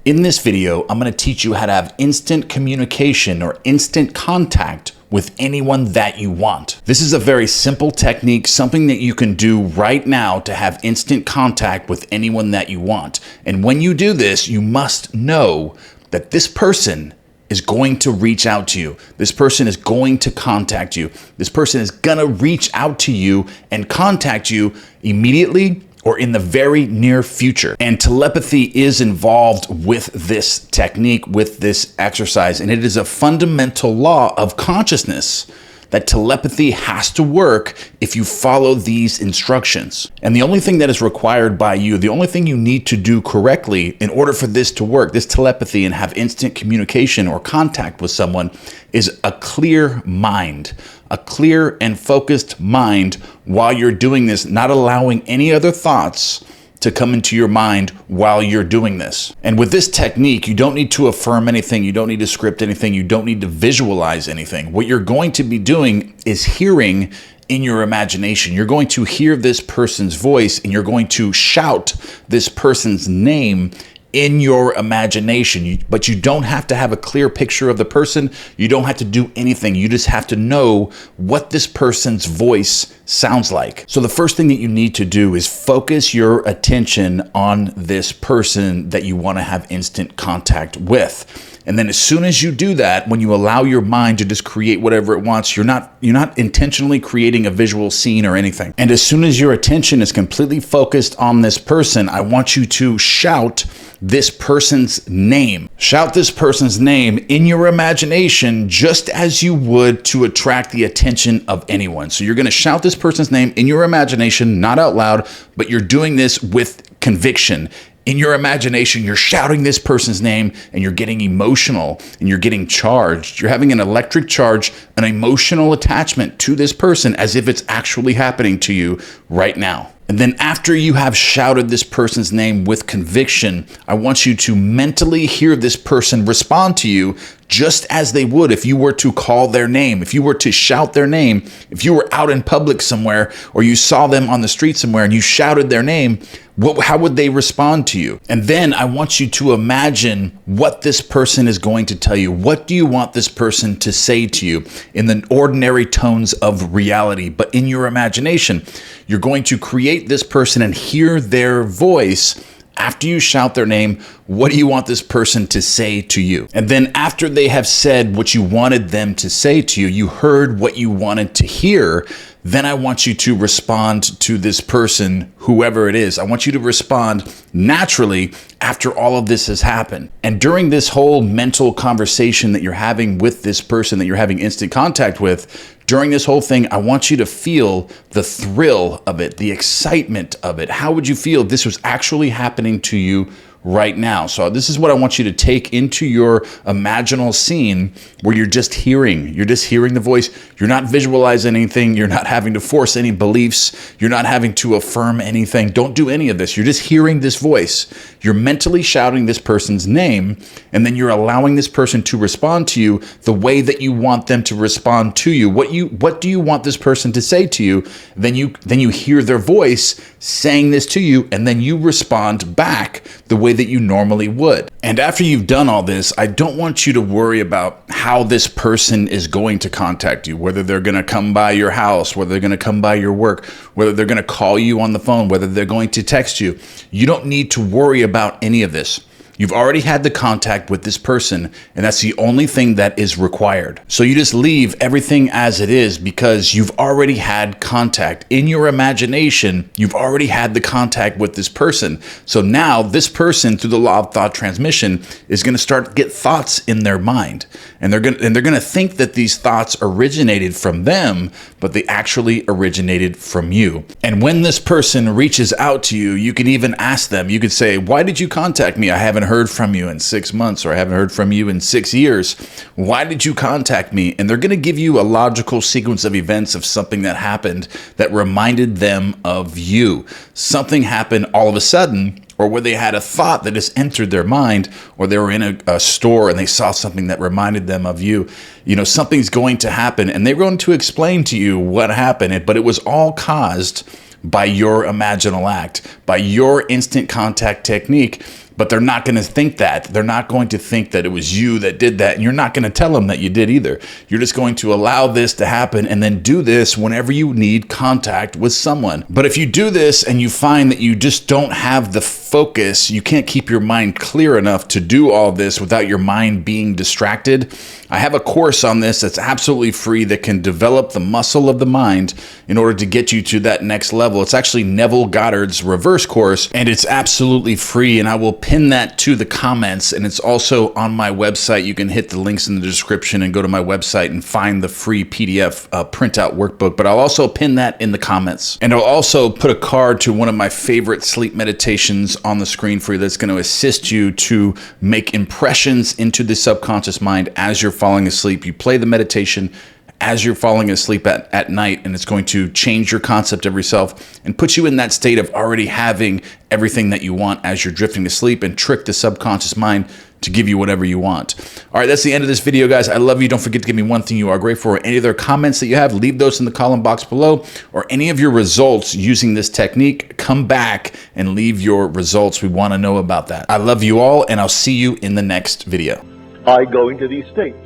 In this video, I'm going to teach you how to have instant communication or instant contact with anyone that you want. This is a very simple technique, something that you can do right now to have instant contact with anyone that you want. And when you do this, you must know that this person is going to reach out to you. This person is going to contact you. This person is going to reach out to you and contact you immediately or in the very near future. And telepathy is involved with this technique, with this exercise, and it is a fundamental law of consciousness that telepathy has to work if you follow these instructions. And the only thing that is required by you, the only thing you need to do correctly in order for this to work, this telepathy and have instant communication or contact with someone, is a clear mind. A clear and focused mind while you're doing this, not allowing any other thoughts to come into your mind while you're doing this. And with this technique, you don't need to affirm anything, you don't need to script anything, you don't need to visualize anything. What you're going to be doing is hearing in your imagination. You're going to hear this person's voice and you're going to shout this person's name in your imagination, but you don't have to have a clear picture of the person. You don't have to do anything. You just have to know what this person's voice sounds like. So the first thing that you need to do is focus your attention on this person that you want to have instant contact with. And then as soon as you do that, when you allow your mind to just create whatever it wants, you're not intentionally creating a visual scene or anything. And as soon as your attention is completely focused on this person, I want you to shout this person's name. Shout this person's name in your imagination just as you would to attract the attention of anyone. So you're going to shout this person's name in your imagination, not out loud, but you're doing this with conviction. In your imagination, you're shouting this person's name and you're getting emotional and you're getting charged. You're having an electric charge, an emotional attachment to this person as if it's actually happening to you right now. And then after you have shouted this person's name with conviction, I want you to mentally hear this person respond to you just as they would if you were to call their name, if you were to shout their name, if you were out in public somewhere or you saw them on the street somewhere and you shouted their name, how would they respond to you? And then I want you to imagine what this person is going to tell you. What do you want this person to say to you in the ordinary tones of reality? But in your imagination, you're going to create this person and hear their voice. After you shout their name, what do you want this person to say to you? And then after they have said what you wanted them to say to you, you heard what you wanted to hear, then I want you to respond to this person, whoever it is. I want you to respond naturally after all of this has happened. And during this whole mental conversation that you're having with this person that you're having instant contact with, during this whole thing, I want you to feel the thrill of it, the excitement of it. How would you feel if this was actually happening to you right now? So this is what I want you to take into your imaginal scene where you're just hearing the voice. You're not visualizing anything. You're not having to force any beliefs. You're not having to affirm anything. Don't do any of this. You're just hearing this voice. You're mentally shouting this person's name, and then you're allowing this person to respond to you the way that you want them to respond to you. What do you want this person to say to you? Then you hear their voice saying this to you, and then you respond back the way that you normally would. And after you've done all this, I don't want you to worry about how this person is going to contact you, whether they're going to come by your house, whether they're going to come by your work, whether they're going to call you on the phone, whether they're going to text you. You don't need to worry about any of this. You've already had the contact with this person, and that's the only thing that is required. So you just leave everything as it is because you've already had contact. In your imagination, you've already had the contact with this person. So now this person, through the law of thought transmission, is going to start to get thoughts in their mind. And they're going to think that these thoughts originated from them, but they actually originated from you. And when this person reaches out to you, you can even ask them, you could say, "Why did you contact me? I haven't heard from you in 6 months, or I haven't heard from you in 6 years. Why did you contact me?" And they're going to give you a logical sequence of events of something that happened that reminded them of you. Something happened all of a sudden, or where they had a thought that just entered their mind, or they were in a store and they saw something that reminded them of you. You know, something's going to happen, and they're going to explain to you what happened, but it was all caused by your imaginal act, by your instant contact technique, But they're not going to think that. They're not going to think that it was you that did that. And you're not going to tell them that you did either. You're just going to allow this to happen and then do this whenever you need contact with someone. But if you do this and you find that you just don't have the focus, you can't keep your mind clear enough to do all this without your mind being distracted, I have a course on this that's absolutely free that can develop the muscle of the mind in order to get you to that next level. It's actually Neville Goddard's reverse course, and it's absolutely free, and I will pin that to the comments, and it's also on my website. You can hit the links in the description and go to my website and find the free PDF printout workbook, but I'll also pin that in the comments. And I'll also put a card to one of my favorite sleep meditations on the screen for you that's going to assist you to make impressions into the subconscious mind as you're falling asleep. You play the meditation as you're falling asleep at night, and it's going to change your concept of yourself and put you in that state of already having everything that you want as you're drifting to sleep, and trick the subconscious mind to give you whatever you want. All right, that's the end of this video, guys. I love you. Don't forget to give me one thing you are grateful for. Any other comments that you have, leave those in the column box below, or any of your results using this technique, come back and leave your results. We want to know about that. I love you all, and I'll see you in the next video. I go into these states